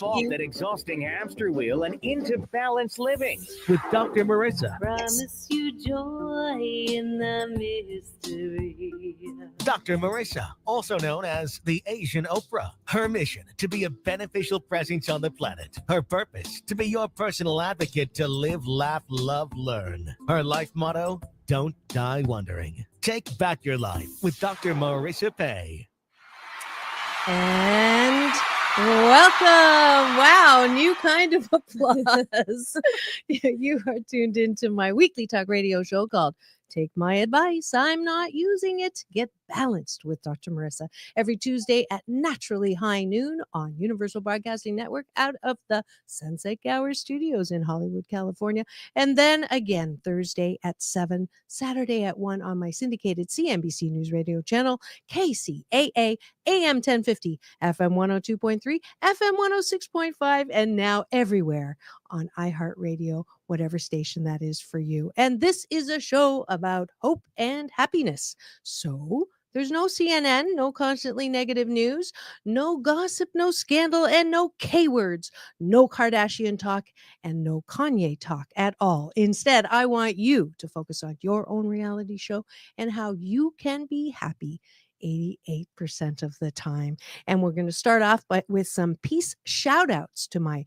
off that exhausting hamster wheel and into balanced living with Dr. Marissa. Promise you joy in the mystery. Dr. Marissa, also known as the Asian Oprah. Her mission, to be a beneficial presence on the planet. Her purpose, to be your personal advocate to live, laugh, love, learn. Her life motto, don't die wondering. Take back your life with Dr. Marissa Pay. And welcome. Wow, new kind of applause. You are tuned into my weekly talk radio show called Take My Advice. I'm not using it. Get balanced with Dr. Marissa every Tuesday at naturally high noon on Universal Broadcasting Network out of the Sunset Gower Studios in Hollywood, California. And then again Thursday at 7, Saturday at 1 on my syndicated CNBC News Radio channel, KCAA AM 1050, FM 102.3, FM 106.5, and now everywhere on iHeartRadio, whatever station that is for you. And this is a show about hope and happiness. So there's no CNN, no constantly negative news, no gossip, no scandal, and no K words, no Kardashian talk, and no Kanye talk at all. Instead, I want you to focus on your own reality show and how you can be happy 88% of the time. And we're going to start off with some peace shout outs to my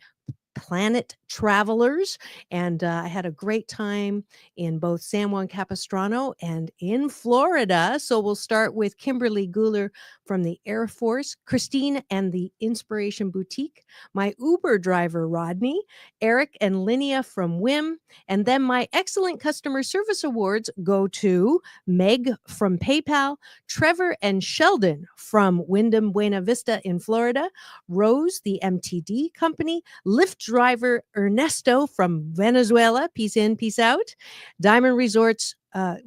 planet travelers. And I had a great time in both San Juan Capistrano and in Florida. So we'll start with Kimberly Guler from the Air Force, Christine and the Inspiration Boutique, my Uber driver, Rodney, Eric and Linnea from WIM, and then my excellent customer service awards go to Meg from PayPal, Trevor and Sheldon from Wyndham Buena Vista in Florida, Rose, the MTD company, Lyft driver Ernesto from Venezuela, peace in, peace out, Diamond Resorts,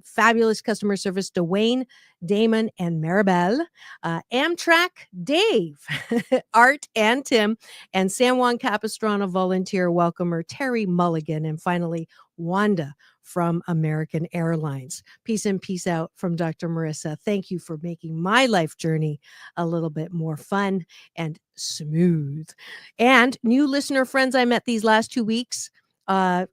fabulous customer service, Dwayne, Damon, and Maribel, Amtrak, Dave, Art, and Tim, and San Juan Capistrano volunteer welcomer Terry Mulligan, and finally Wanda from American Airlines. Peace and peace out from Dr. Marissa. Thank you for making my life journey a little bit more fun and smooth. And new listener friends I met these last 2 weeks at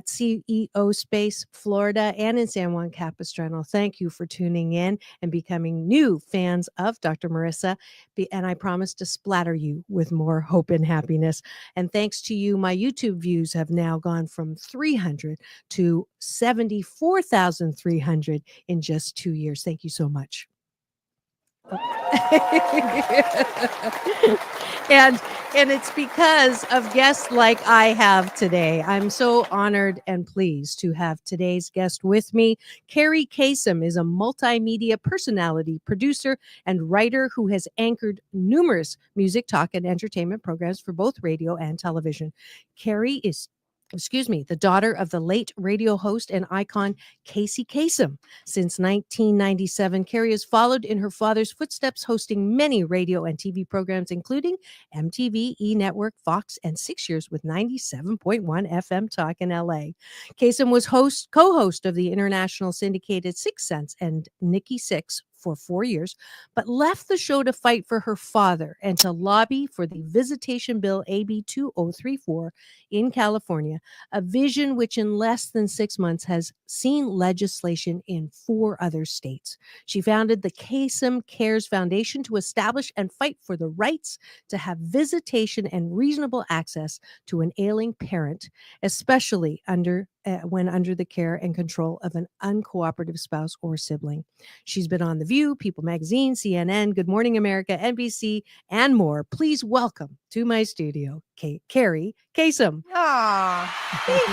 CEO Space, Florida, and in San Juan Capistrano. Thank you for tuning in and becoming new fans of Dr. Marissa. And I promise to splatter you with more hope and happiness. And thanks to you, my YouTube views have now gone from 300 to 74,300 in just 2 years. Thank you so much. and it's because of guests like I have today. I'm so honored and pleased to have today's guest with me. Kerri Kasem is a multimedia personality, producer, and writer who has anchored numerous music, talk, and entertainment programs for both radio and television. Kerri is the daughter of the late radio host and icon Kerri Kasem. Since 1997, Kerri has followed in her father's footsteps, hosting many radio and TV programs, including MTV, E! Network, Fox, and 6 years with 97.1 FM Talk in LA. Kasem was co-host of the international syndicated Sixth Sense and Nikki Sixx for 4 years, but left the show to fight for her father and to lobby for the Visitation Bill AB 2034 in California, a vision which in less than 6 months has seen legislation in 4 other states. She founded the Kasem Cares Foundation to establish and fight for the rights to have visitation and reasonable access to an ailing parent, especially when under the care and control of an uncooperative spouse or sibling. She's been on The View, People Magazine, CNN, Good Morning America, NBC, and more. Please welcome to my studio, Kerri Kasem. Aw, thank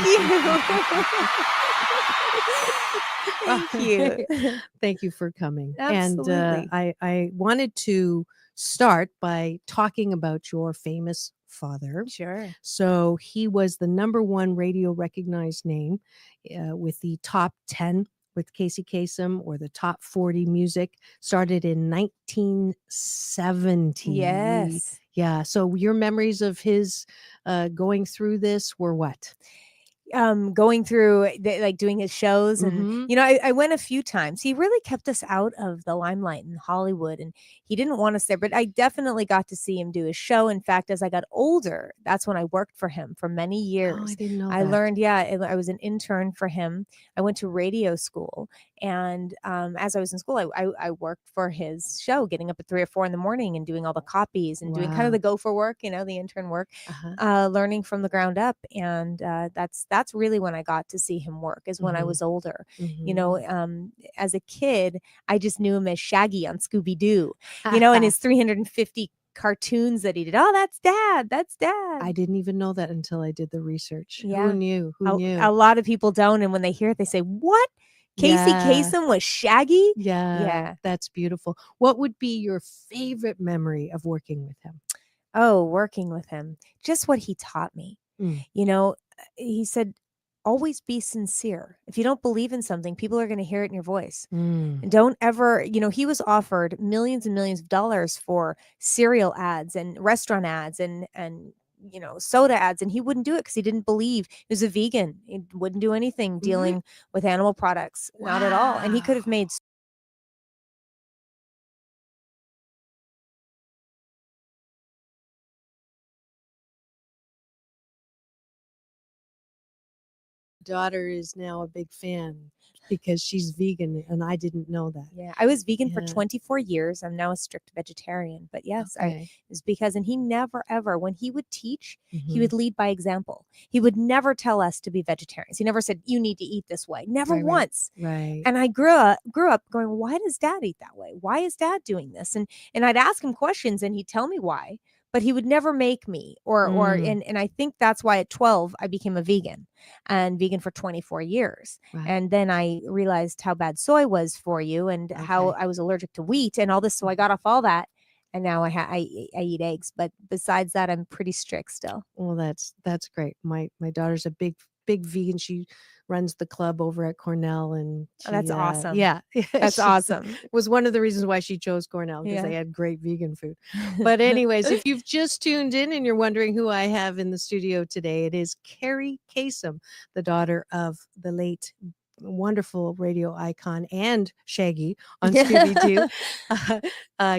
you. Thank you. Thank you for coming. Absolutely. And I wanted to start by talking about your famous father. Sure. So he was the #1 radio recognized name with the top 10 with Kerri Kasem, or the top 40 music, started in 1970. Yes. Yeah. So your memories of his going through this were what? going through like doing his shows. And Mhm. I went a few times. He really kept us out of the limelight in Hollywood, and he didn't want us there, but I definitely got to see him do his show. In fact, as I got older, that's when I worked for him for many Oh, I years. didn't know I that. learned, I was an intern for him. I went to radio school, and as I was in school, I worked for his show, getting up at 3 or 4 in the morning and doing all the copies and doing kind of Wow. the gopher work, the intern work, Uh-huh. learning from the ground up. And that's really when I got to see him work, is when I Mhm. was older. Mhm. As a kid, I just knew him as Shaggy on Scooby-Doo, and his 350 cartoons that he did. Oh, that's dad. That's dad. I didn't even know that until I did the research. Who Yeah. knew? Who A knew? lot of people don't, and when they hear it, they say, "What? Casey Yeah. Kasem was Shaggy?" Yeah, Yeah. that's beautiful. What would be your favorite memory of working with him? Oh, working with him. Just what he taught me. Mm. He said, always be sincere. If you don't believe in something, people are going to hear it in your voice. Mm. And don't ever, he was offered millions and millions of dollars for cereal ads and restaurant ads and soda ads, and he wouldn't do it because he didn't believe. He was a vegan. He wouldn't do anything dealing with animal products, not at all. And he could have Wow. made Daughter is now a big fan because she's vegan, and I didn't know that. Yeah, I was vegan for Yeah. 24 years. I'm now a strict vegetarian. But yes, Okay. it's because, and he never ever, when he would teach, he Mhm. would lead by example. He would never tell us to be vegetarians. He never said, you need to eat this way. Never Right, right, once. right. And I grew up going, why does dad eat that way? Why is dad doing this? And I'd ask him questions and he'd tell me why, but he would never make me Mm. and I think that's why at 12 I became a vegan, and vegan for 24 years. Right. And then I realized how bad soy was for you and how Okay. I was allergic to wheat and all this. So I got off all that. And now I eat eggs. But besides that, I'm pretty strict still. Well, that's great. My daughter's a big vegan. She runs the club over at Cornell, and Oh, that's she awesome. yeah, That's awesome. was one of the reasons why she chose Cornell, because they Yeah. had great vegan food. But anyways, if you've just tuned in and you're wondering who I have in the studio today, it is Kerri Kasem, the daughter of the late wonderful radio icon and Shaggy on Scooby-Doo,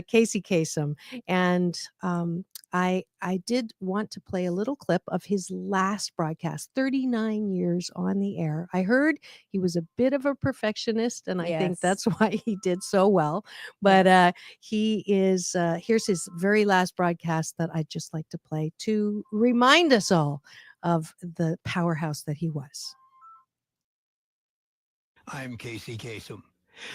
Casey Kasem. And I did want to play a little clip of his last broadcast, 39 years on the air. I heard he was a bit of a perfectionist, and I think Yes. that's why he did so well. But he is, here's his very last broadcast that I'd just like to play to remind us all of the powerhouse that he was. I'm Casey Kasem.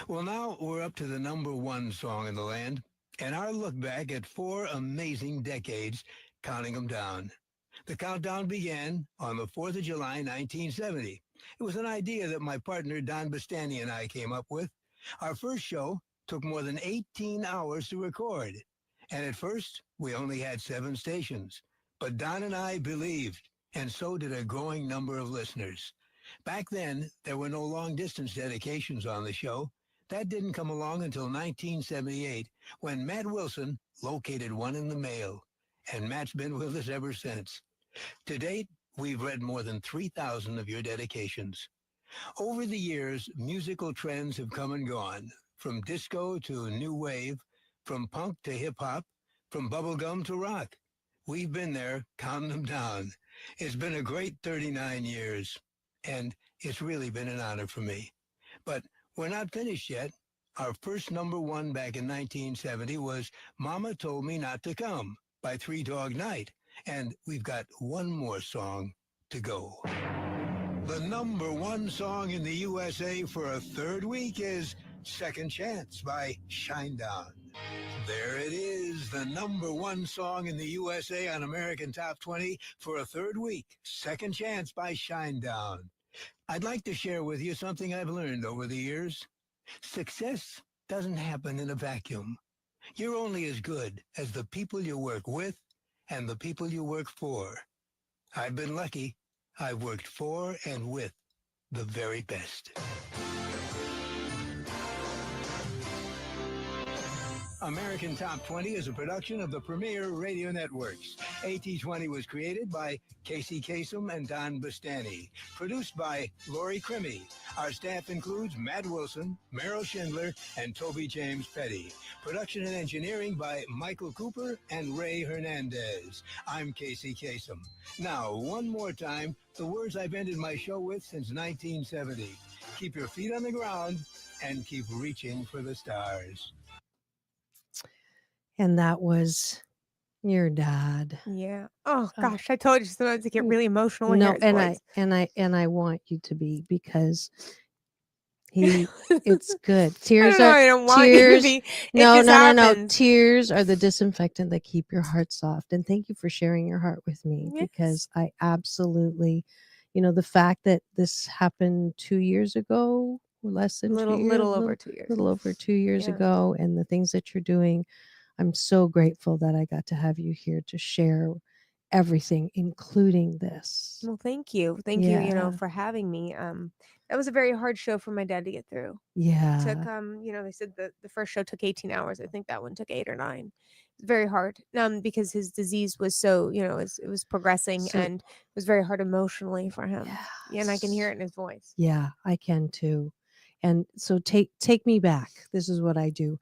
Well, now we're up to the #1 song in the land, and our look back at 4 amazing decades, counting them down. The countdown began on the 4th of July, 1970. It was an idea that my partner Don Bastani and I came up with. Our first show took more than 18 hours to record, and at first we only had 7 stations. But Don and I believed, and so did a growing number of listeners. Back then, there were no long-distance dedications on the show. That didn't come along until 1978, when Matt Wilson located one in the mail, and Matt's been with us ever since. To date, we've read more than 3,000 of your dedications. Over the years, musical trends have come and gone, from disco to new wave, from punk to hip-hop, from bubblegum to rock. We've been there, counting them down. It's been a great 39 years, and it's really been an honor for me. But we're not finished yet. Our first #1 back in 1970 was Mama Told Me Not to Come by Three Dog Night, and we've got one more song to go. The #1 song in the USA for a third week is Second Chance by Shinedown. There it is, the #1 song in the USA on American Top 20 for a third week, Second Chance by Shinedown. I'd like to share with you something I've learned over the years. Success doesn't happen in a vacuum. You're only as good as the people you work with and the people you work for. I've been lucky. I've worked for and with the very best. American Top 20 is a production of the Premier Radio Networks. AT20 was created by Kerri Kasem and Don Bustani. Produced by Lori Crimmy. Our staff includes Matt Wilson, Meryl Schindler, and Toby James Petty. Production and engineering by Michael Cooper and Ray Hernandez. I'm Kerri Kasem. Now, one more time, the words I've ended my show with since 1970. Keep your feet on the ground and keep reaching for the stars. And that was your dad. Yeah. Oh gosh, I told you sometimes I get really emotional. When No, I hear his voice. and I want you to be, because it's good. I Tears don't know, are I don't want you to tears. be. It No, just no, no, no. happens. Tears are the disinfectant that keep your heart soft. And thank you for sharing your heart with me, Yes. because I absolutely, the fact that this happened 2 years ago, or less than 2 years, Little over 2 years. little over 2 years Yeah. ago, and the things that you're doing, I'm so grateful that I got to have you here to share everything, including this. Well, thank you. Thank you, Yeah. for having me. That was a very hard show for my dad to get through. Yeah. Took they said the first show took 18 hours. I think that one took 8 or 9. It's very hard. Because his disease was so, it was progressing, So- and it was very hard emotionally for him. Yeah, and I can hear it in his voice. Yeah, I can too. And so take me back. This is what I do.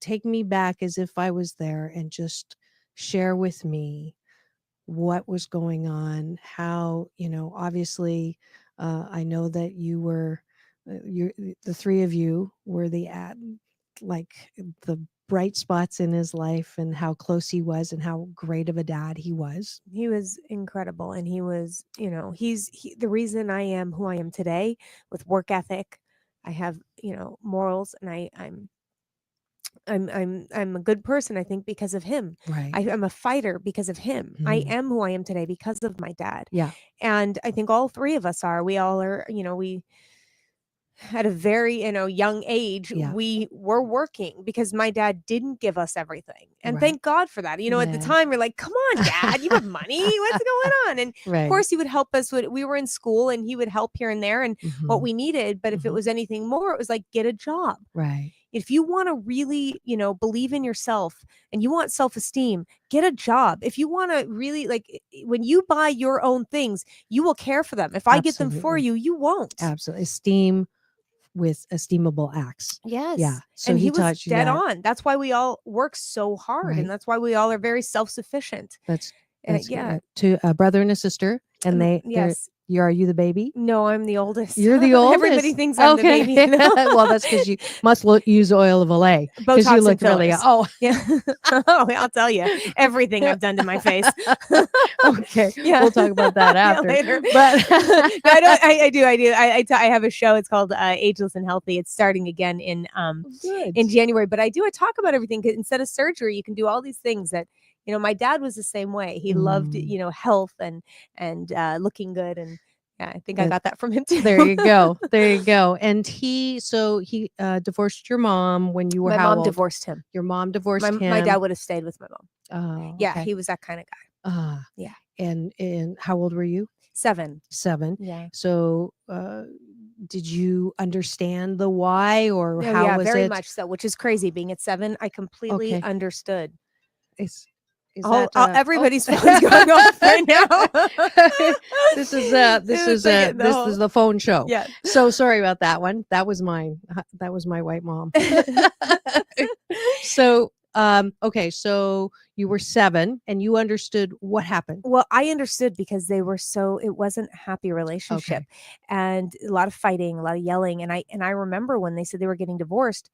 Take me back as if I was there, and just share with me what was going on, how, obviously, I know that you were, the three of you were like the bright spots in his life, and how close he was, and how great of a dad he was. He was incredible, and he was, he's the reason I am who I am today, with work ethic. I have, morals, and I'm a good person, I think, because of him. Right. I'm a fighter because of him. I Mhm. am who I am today because of my dad. Yeah. And I think all three of us are. We all are, we at a very, young age, Yeah. we were working because my dad didn't give us everything. And Right. thank God for that. At the Yeah. time, you're like, come on, Dad, you have money. What's going on? And Right. of course, he would help us when we were in school, and he would help here and there and what Mhm. we needed. But if it Mhm. was anything more, it was like, get a job. Right. If you want to really, believe in yourself and you want self-esteem, get a job. If you want to really, when you buy your own things, you will care for them. If I get them for Absolutely. you, you won't. Absolutely. Esteem with esteemable acts. Yes. Yeah. So And he he was taught you dead that. on. That's why we all work so hard. Right. And that's why we all are very self-sufficient. That's Yeah. to a brother and a sister, and they're Yes. are you the baby? No, I'm the oldest. You're the oldest. Everybody thinks I'm the baby. Well, that's because you must use oil of Olay, because Botox you and look really. fillers. Oh, Yeah. Oh, I'll tell you everything I've done to my face. Okay. Yeah. We'll talk about that Yeah, after. later. But No, I don't. I do. I have a show. It's called Ageless and Healthy. It's starting again in good. January. But I talk about everything. 'Cause instead of surgery, you can do all these things that my dad was the same way. He loved health and looking good, and yeah, I think I got that from him too. There you go. There you go. And he divorced your mom when you were My how mom old? divorced him. Your mom divorced him. My dad would have stayed with my mom. Oh, Yeah, okay. he was that kind of guy. Yeah. And how old were you? 7. 7. Yeah. So, did you understand the why, or No, how yeah, was very it? much so, which is crazy. Being at 7, I completely Okay. understood. Is Everybody's phone's going off right now. This is the phone show. Yeah. So sorry about that one. That was mine. That was my white mom. So, okay. So you were 7 and you understood what happened. Well, I understood because it wasn't a happy relationship, and a lot of fighting, a lot of yelling. And I remember when they said they were getting divorced,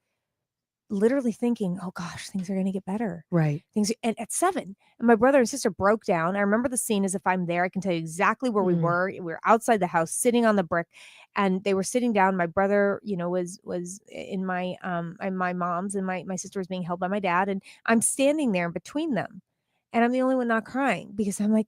literally thinking, oh gosh, things are going to get better. Right. And at 7, and my brother and sister broke down. I remember the scene as if I'm there. I can tell you exactly where we were. We were outside the house, sitting on the brick, and they were sitting down. My brother, was in my mom's, and my sister was being held by my dad, and I'm standing there in between them, and I'm the only one not crying because I'm like,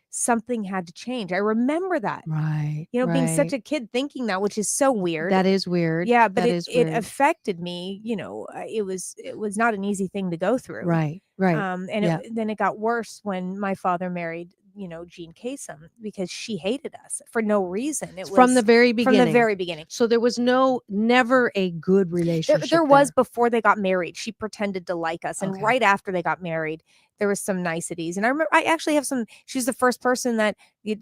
something had to change. I remember that. Right. Being such a kid thinking that, which is so weird. That is weird. Yeah, but that it is weird. affected me. It was not an easy thing to go through. Right. Right. And then it got worse when my father married, Jean Kasem, because she hated us for no reason. It From was the very beginning. From the very beginning. So there was never a good relationship. There was before they got married. She pretended to like us, and Okay. right after they got married, there was some niceties. And I remember, I actually have some. She's the first person that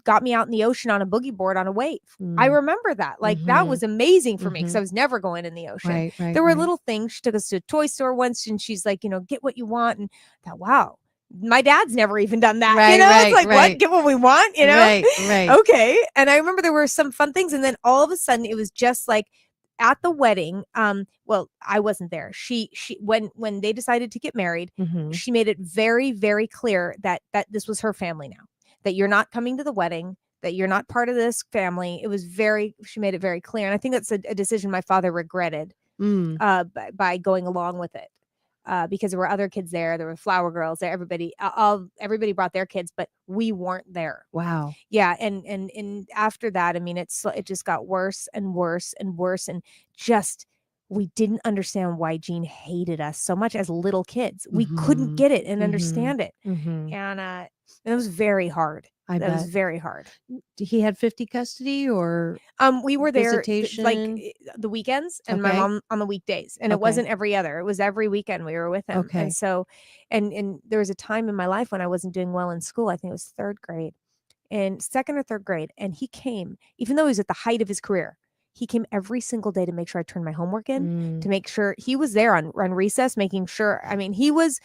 got me out in the ocean on a boogie board on a wave. I remember that. Like that was amazing for me because I was never going in the ocean. Right, right, There were right. little things. She took us to a toy store once, and she's like, get what you want. And I thought, wow, my dad's never even done that. Right, it's right, like, right. what? Get what we want. Right, right. Okay. And I remember there were some fun things, and then all of a sudden, it was just like. At the wedding, well, I wasn't there. She when they decided to get married, she made it very, very clear that this was her family now. That you're not coming to the wedding, that you're not part of this family. She made it very clear. And I think that's a decision my father regretted by going along with it. Because there were other kids there. There were flower girls there. Everybody brought their kids, but we weren't there. Wow. Yeah. And after that, I mean, it just got worse and worse and worse. And just, we didn't understand why Jean hated us so much as little kids. We couldn't get it and understand it. And it was very hard. I bet. That was very hard. He had 50 custody or we were there visitation? like the weekends and my Okay. mom on the weekdays, and it Okay. wasn't every other. It was every weekend we were with him. Okay. And so, and there was a time in my life when I wasn't doing well in school. I think it was third grade, and second or third grade, and he came, even though he was at the height of his career. He came every single day to make sure I turned my homework in, to make sure he was there on recess, making sure. I mean, he was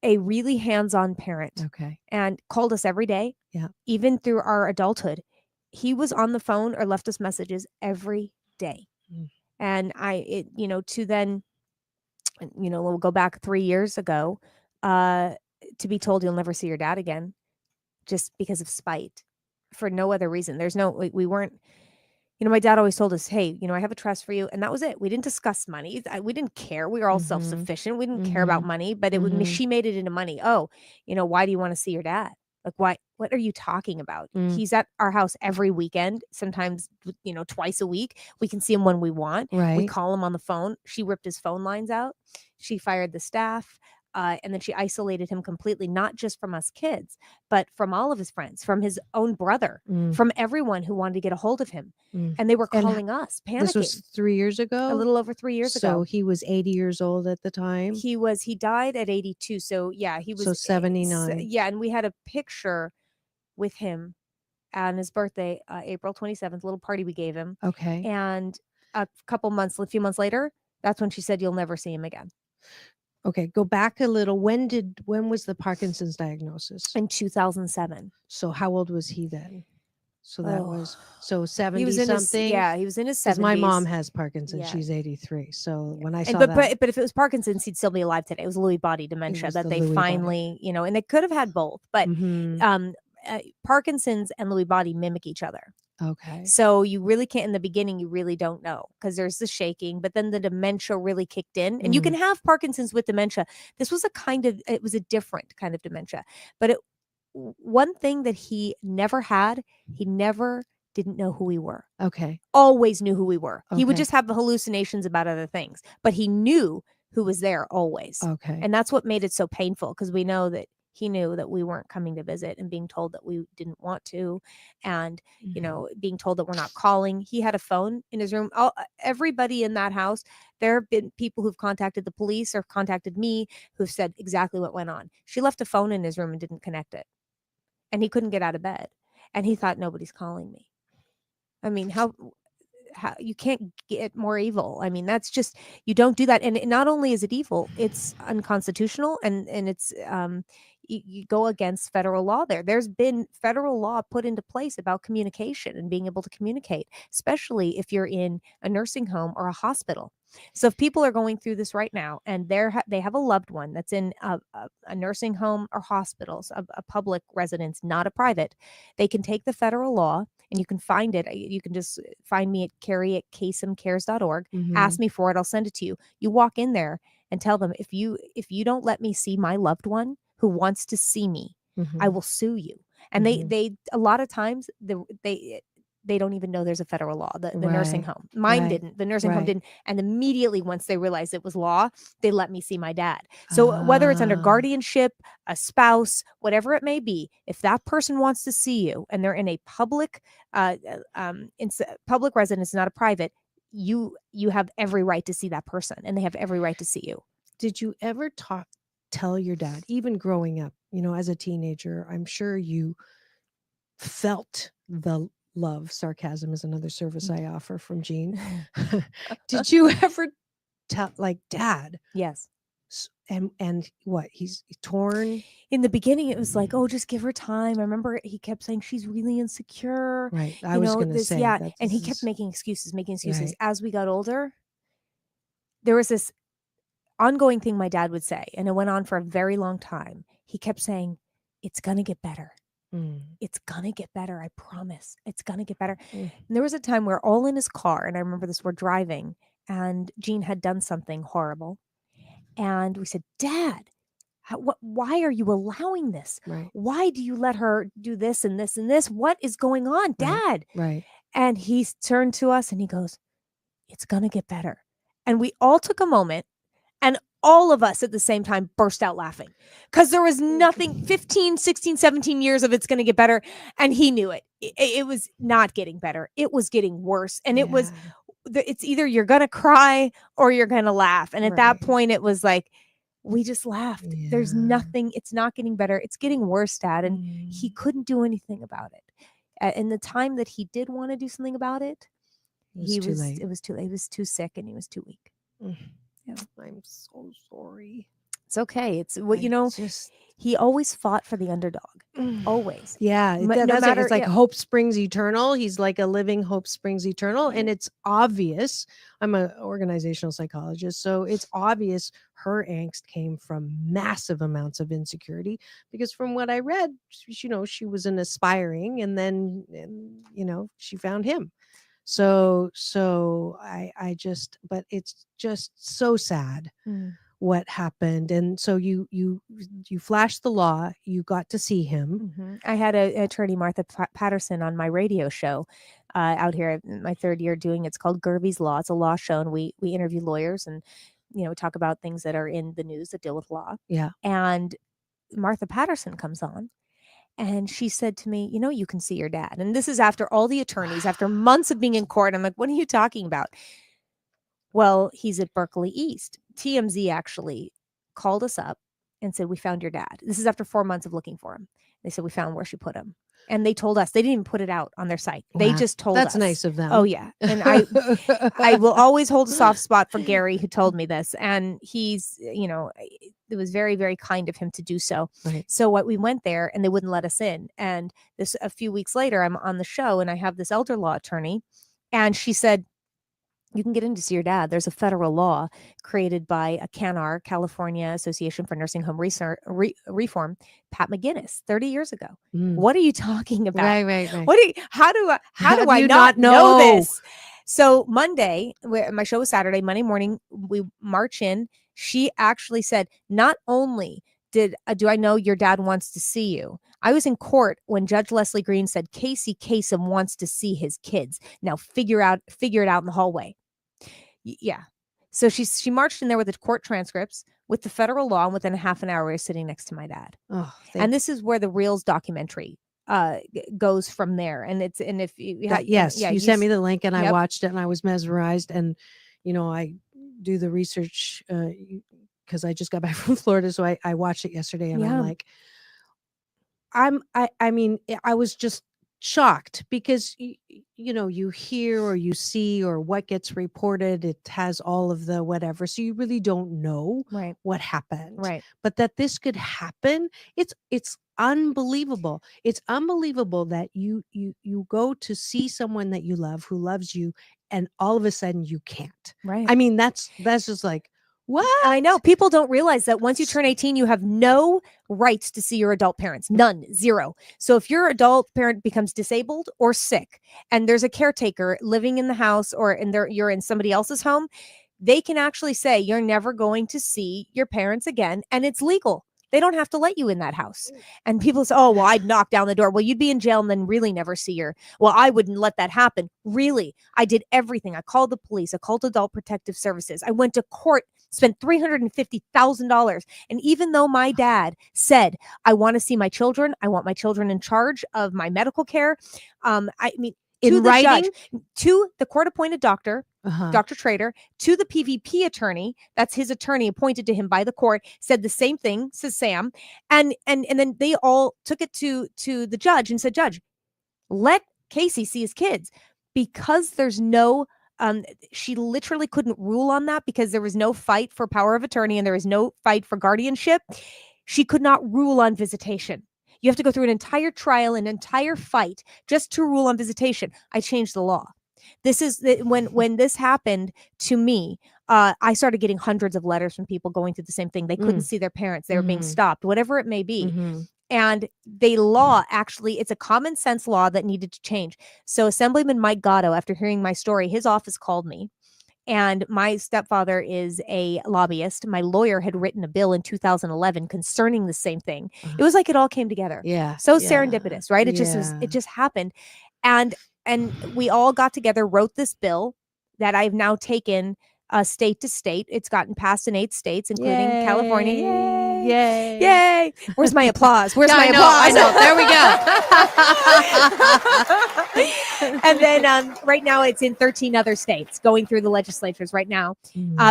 a really hands-on parent. Okay. And called us every day. Yeah. Even through our adulthood. He was on the phone or left us messages every day. And to then, we'll go back 3 years ago, to be told you'll never see your dad again, just because of spite, for no other reason. There's no, we weren't, my dad always told us, hey, I have a trust for you. And that was it. We didn't discuss money. We didn't care. We were all self-sufficient. We didn't care about money, but she made it into money. Oh, why do you want to see your dad? Like, what are you talking about? He's at our house every weekend, sometimes, twice a week. We can see him when we want. Right. We call him on the phone. She ripped his phone lines out. She fired the staff. And then she isolated him completely, not just from us kids, but from all of his friends, from his own brother, from everyone who wanted to get a hold of him. And they were calling us, panicking. This was 3 years ago? A little over 3 years ago. So he was 80 years old at the time? He died at 82. So yeah, he was. So 79. Yeah. And we had a picture with him on his birthday, April 27th, little party we gave him. Okay. And a few months later, that's when she said, you'll never see him again. Okay, go back a little. When was the Parkinson's diagnosis? In 2007. So how old was he then? So that was 70 he was in something. He was in his 70s. My mom has Parkinson's. Yeah. She's 83. So when I saw but that, but if it was Parkinson's, he'd still be alive today. It was Lewy body dementia that they finally, and they could have had both, but Parkinson's and Lewy body mimic each other. Okay. So you really can't, in the beginning, you really don't know, because there's the shaking, but then the dementia really kicked in, and you can have Parkinson's with dementia. This was it was a different kind of dementia, but one thing that he never had, he never didn't know who we were. Okay. Always knew who we were. Okay. He would just have the hallucinations about other things, but he knew who was there always. Okay. And that's what made it so painful, because we know that he knew that we weren't coming to visit, and being told that we didn't want to, and being told that we're not calling. He had a phone in his room. Everybody in that house, there have been people who've contacted the police or contacted me who've said exactly what went on. She left a phone in his room and didn't connect it, and he couldn't get out of bed, and he thought, nobody's calling me. I mean, how you can't get more evil. I mean, that's just, you don't do that. And not only is it evil, it's unconstitutional, and it's you go against federal law there. There's been federal law put into place about communication and being able to communicate, especially if you're in a nursing home or a hospital. So if people are going through this right now, and they have a loved one that's in a nursing home or hospitals, a public residence, not a private, they can take the federal law, and you can find it. You can just find me at Kerri@KasemCares.org. Ask me for it. I'll send it to you. You walk in there and tell them, if you don't let me see my loved one who wants to see me, I will sue you. And they a lot of times they don't even know there's a federal law, the nursing Right. home. Mine Right. didn't. The nursing home Right. didn't. And immediately once they realized it was law, they let me see my dad. So whether it's under guardianship, a spouse, whatever it may be, if that person wants to see you and they're in a public public residence, not a private, you have every right to see that person, and they have every right to see you. Did you ever tell your dad, even growing up, as a teenager, I'm sure you felt the love. Sarcasm is another service I offer from Jean. Did you ever tell, like, Dad? Yes. And what, he's torn? In the beginning, it was like, oh, just give her time. I remember he kept saying she's really insecure. Right. I was going to say yeah. that. And he kept making excuses. Right. As we got older, there was this ongoing thing my dad would say, and it went on for a very long time. He kept saying, it's going to get better. It's going to get better. I promise. It's going to get better. And there was a time we're all in his car, and I remember this, we're driving, and Jean had done something horrible. And we said, Dad, why are you allowing this? Right. Why do you let her do this and this and this? What is going on, Dad? Right. And he turned to us and he goes, it's going to get better. And we all took a moment, and all of us at the same time burst out laughing, because there was nothing 15, 16, 17 years of it's going to get better. And he knew it. It was not getting better. It was getting worse. And it was, it's either you're going to cry or you're going to laugh. And at that point, it was like, we just laughed. There's nothing. It's not getting better. It's getting worse, Dad. And he couldn't do anything about it. In the time that he did want to do something about it, it was too late. He was too sick and he was too weak. Yeah. I'm so sorry. It's okay. It's what, he always fought for the underdog. Always. Yeah. It's like hope springs eternal. He's like a living hope springs eternal. And it's obvious. I'm an organizational psychologist. So it's obvious her angst came from massive amounts of insecurity, because from what I read, she was an aspiring, and then, she found him. So but it's just so sad what happened. And so you flashed the law, you got to see him. I had an attorney, Martha Patterson, on my radio show out here in my third year doing, it's called Gervie's Law. It's a law show, and we interview lawyers and, we talk about things that are in the news that deal with law. Yeah. And Martha Patterson comes on. And she said to me, you can see your dad. And this is after all the attorneys, after months of being in court. I'm like, what are you talking about? Well, he's at Berkeley East. TMZ actually called us up and said, we found your dad. This is after 4 months of looking for him. They said, we found where she put him. And they told us, they didn't even put it out on their site. Wow. They just told us. That's nice of them. Oh, yeah. And I will always hold a soft spot for Gary, who told me this. And he's, it was very, very kind of him to do so. Right. So we went there and they wouldn't let us in. And a few weeks later, I'm on the show and I have this elder law attorney, and she said, you can get in to see your dad. There's a federal law created by a CANAR, California Association for Nursing Home Reform, Pat McGinnis, 30 years ago. What are you talking about? Right. How do I not know this? So Monday, my show was Saturday, Monday morning, we march in. She actually said, not only do I know your dad wants to see you, I was in court when Judge Leslie Green said Kerri Kasem wants to see his kids. Now figure it out in the hallway. Yeah. So she marched in there with the court transcripts, with the federal law, and within a half an hour, we were sitting next to my dad. Oh, and this is where the Reels documentary goes from there. And if you sent me the link, and I watched it, and I was mesmerized. And I do the research because I just got back from Florida, so I watched it yesterday, and I'm like, I was just shocked, because you hear or you see or what gets reported, it has all of the whatever, so you really don't know what happened, right? But that this could happen, it's unbelievable. It's unbelievable that you go to see someone that you love, who loves you, and all of a sudden you can't. Right. I mean, that's just like, what? I know. People don't realize that once you turn 18, you have no rights to see your adult parents. None. Zero. So if your adult parent becomes disabled or sick, and there's a caretaker living in the house, or you're in somebody else's home, they can actually say you're never going to see your parents again, and it's legal. They don't have to let you in that house. And people say, oh, well, I'd knock down the door. Well, you'd be in jail and then really never see her. Well, I wouldn't let that happen. Really? I did everything. I called the police. I called Adult Protective Services. I went to court, spent $350,000. And even though my dad said, I want to see my children, I want my children in charge of my medical care. I mean, to In the writing? judge, to the court-appointed doctor, Uh-huh. Dr. Trader, to the PVP attorney, that's his attorney appointed to him by the court, said the same thing, says Sam. And then they all took it to the judge and said, Judge, let Casey see his kids. Because there's no she literally couldn't rule on that because there was no fight for power of attorney and there was no fight for guardianship. She could not rule on visitation. You have to go through an entire trial, an entire fight just to rule on visitation. I changed the law. This is when this happened to me, I started getting hundreds of letters from people going through the same thing. They couldn't see their parents. They were being Mhm. stopped, whatever it may be. Mhm. And actually, it's a common sense law that needed to change. So Assemblyman Mike Gatto, after hearing my story, his office called me. And my stepfather is a lobbyist. My lawyer had written a bill in 2011 concerning the same thing. It was like it all came together. Yeah. So yeah, serendipitous, right? It just was, yeah. it just happened. And we all got together, wrote this bill that I've now taken state to state. It's gotten passed in 8 states, including California. Yay! Yay. Yay! Where's my applause? Where's Yeah, my I applause? know. There we go. And then right now it's in 13 other states, going through the legislatures right now.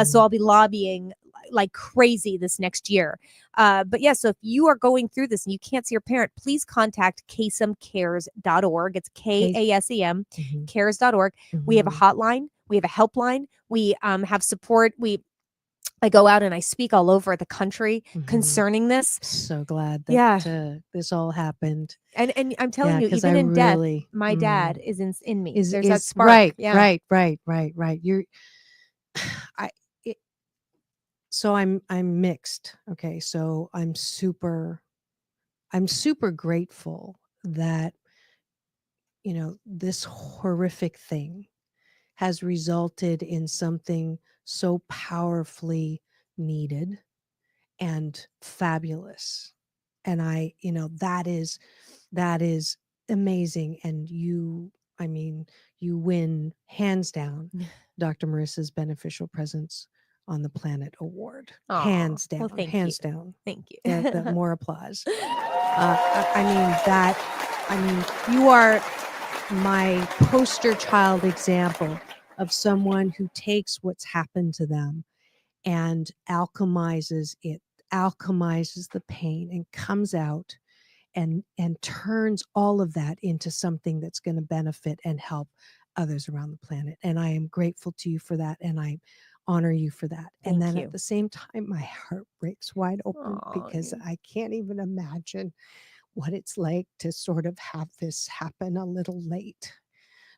So I'll be lobbying like crazy this next year. But yeah, so if you are going through this and you can't see your parent, please contact kasemcares.org. It's KASEM, Mhm. cares.org. We have a hotline. We have a helpline. We have support. I go out and I speak all over the country Mhm. concerning this. So glad that Yeah. this all happened. And I'm telling you, 'cause even I in death, really, my dad is in me. is There's that is spark. right, Yeah. right. You're I it, so I'm mixed. Okay, so I'm super grateful that this horrific thing has resulted in something so powerfully needed and fabulous. And that is amazing. And you win hands down Dr. Marissa's Beneficial Presence on the Planet Award. Aw, Hands down. well, thank hands you. down. Thank you. More applause. You are my poster child example of someone who takes what's happened to them and alchemizes the pain and comes out and turns all of that into something that's going to benefit and help others around the planet. And I am grateful to you for that, and I honor you for that. And Thank then you. at the same time, my heart breaks wide open Aw, because yeah. I can't even imagine what it's like to sort of have this happen a little late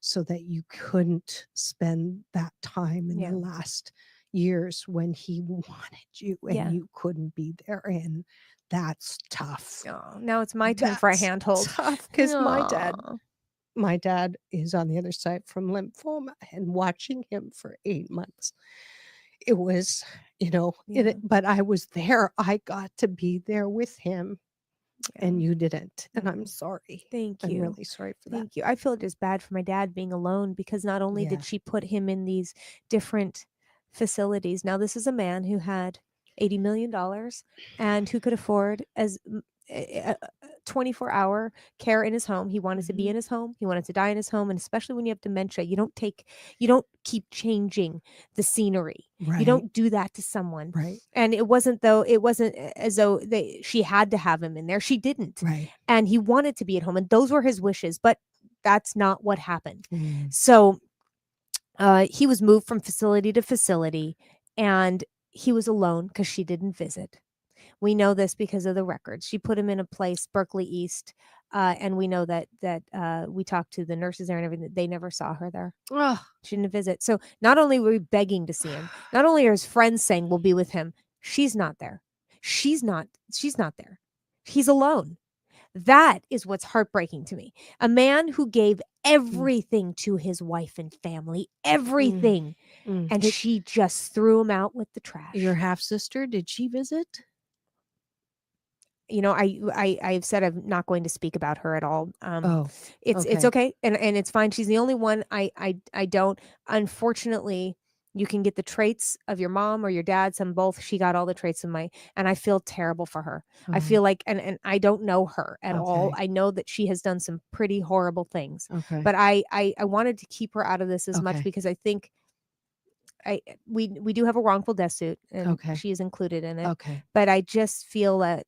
so that you couldn't spend that time in Yeah. the last years when he wanted you and Yeah. you couldn't be there. And that's tough. Oh, now it's my turn for a That's handhold. tough because Aw. my dad is on the other side from lymphoma, and watching him for 8 months, it was, Yeah. but I was there. I got to be there with him, and you didn't. And I'm Mm. sorry. Thank I'm you. really sorry for that. Thank you. I feel just bad for my dad being alone because not only Yeah. did she put him in these different facilities. Now this is a man who had $80 million and who could afford 24-hour care in his home. He wanted to be in his home. He wanted to die in his home. And especially when you have dementia, you don't keep changing the scenery. Right. You don't do that to someone. Right. And it wasn't as though she had to have him in there. She didn't. Right. And he wanted to be at home, and those were his wishes, but that's not what happened. Mm. So he was moved from facility to facility, and he was alone because she didn't visit. We know this because of the records. She put him in a place, Berkeley East, and we know that we talked to the nurses there and everything. They never saw her there. Oh, She didn't visit. So not only were we begging to see him, not only are his friends saying we'll be with him, she's not there. She's not there. He's alone. That is what's heartbreaking to me. A man who gave everything to his wife and family, everything, and she just threw him out with the trash. Your half sister, did she visit? I've said I'm not going to speak about her at all. Oh, It's okay, and it's fine. She's the only one I don't. Unfortunately, you can get the traits of your mom or your dad, some both. She got all the traits of and I feel terrible for her. I Oh, feel like, and I don't know her at all. Okay. I know that she has done some pretty horrible things, okay. but I wanted to keep her out of this as much Okay. because I think we do have a wrongful death suit, and Okay. she is included in it. Okay. But I just feel that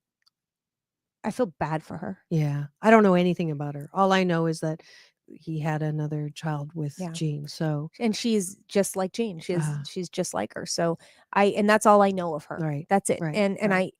I feel bad for her. Yeah. I don't know anything about her. All I know is that he had another child with Yeah. Jean. So, And she's just like Jean. Ah. She's just like her. So and that's all I know of her. Right, That's it. right, And right.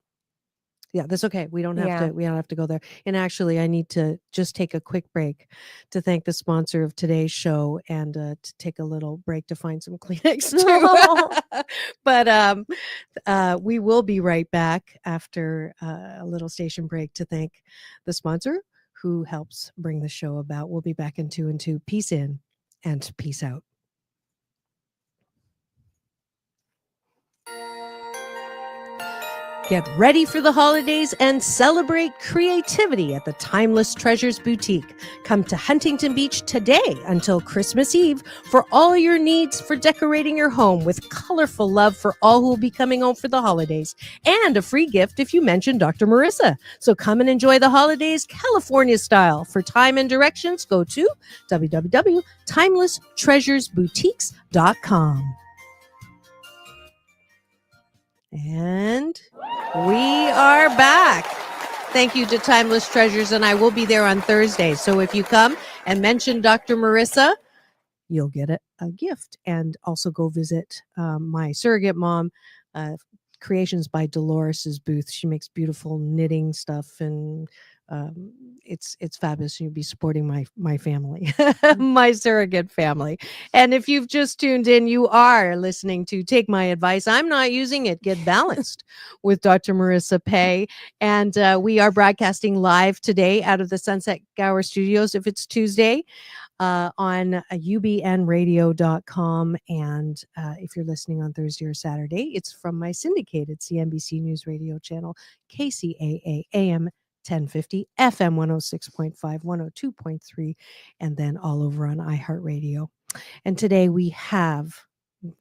yeah, that's okay. We don't have Yeah. to. We don't have to go there. And actually, I need to just take a quick break to thank the sponsor of today's show, and to take a little break to find some Kleenex too. But we will be right back after a little station break to thank the sponsor who helps bring the show about. We'll be back in 2 and 2. Peace in and peace out. Get ready for the holidays and celebrate creativity at the Timeless Treasures Boutique. Come to Huntington Beach today until Christmas Eve for all your needs for decorating your home with colorful love for all who will be coming home for the holidays, and a free gift if you mention Dr. Marissa. So come and enjoy the holidays California style. For time and directions, go to www.timelesstreasuresboutiques.com. And we are back. Thank you to Timeless Treasures, and I will be there on Thursday. So if you come and mention Dr. Marissa, you'll get a gift. And also go visit my surrogate mom, Creations by Dolores's booth. She makes beautiful knitting stuff, and it's fabulous. You'll be supporting my family, my surrogate family. And if you've just tuned in, you are listening to Take My Advice. I'm not using it. Get balanced with Dr. Marissa Pay. And we are broadcasting live today out of the Sunset Gower Studios. If it's Tuesday, on ubnradio.com. And if you're listening on Thursday or Saturday, it's from my syndicated CNBC News Radio channel, KCAA AM 1050, FM 106.5, 102.3, and then all over on iHeartRadio. And today we have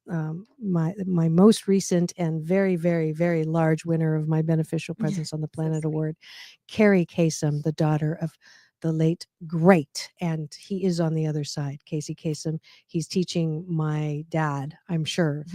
my most recent and very, very, very large winner of my Beneficial Presence on the Planet Award, Kerri Kasem, the daughter of the late great, and he is on the other side, Casey Kasem. He's teaching my dad, I'm sure,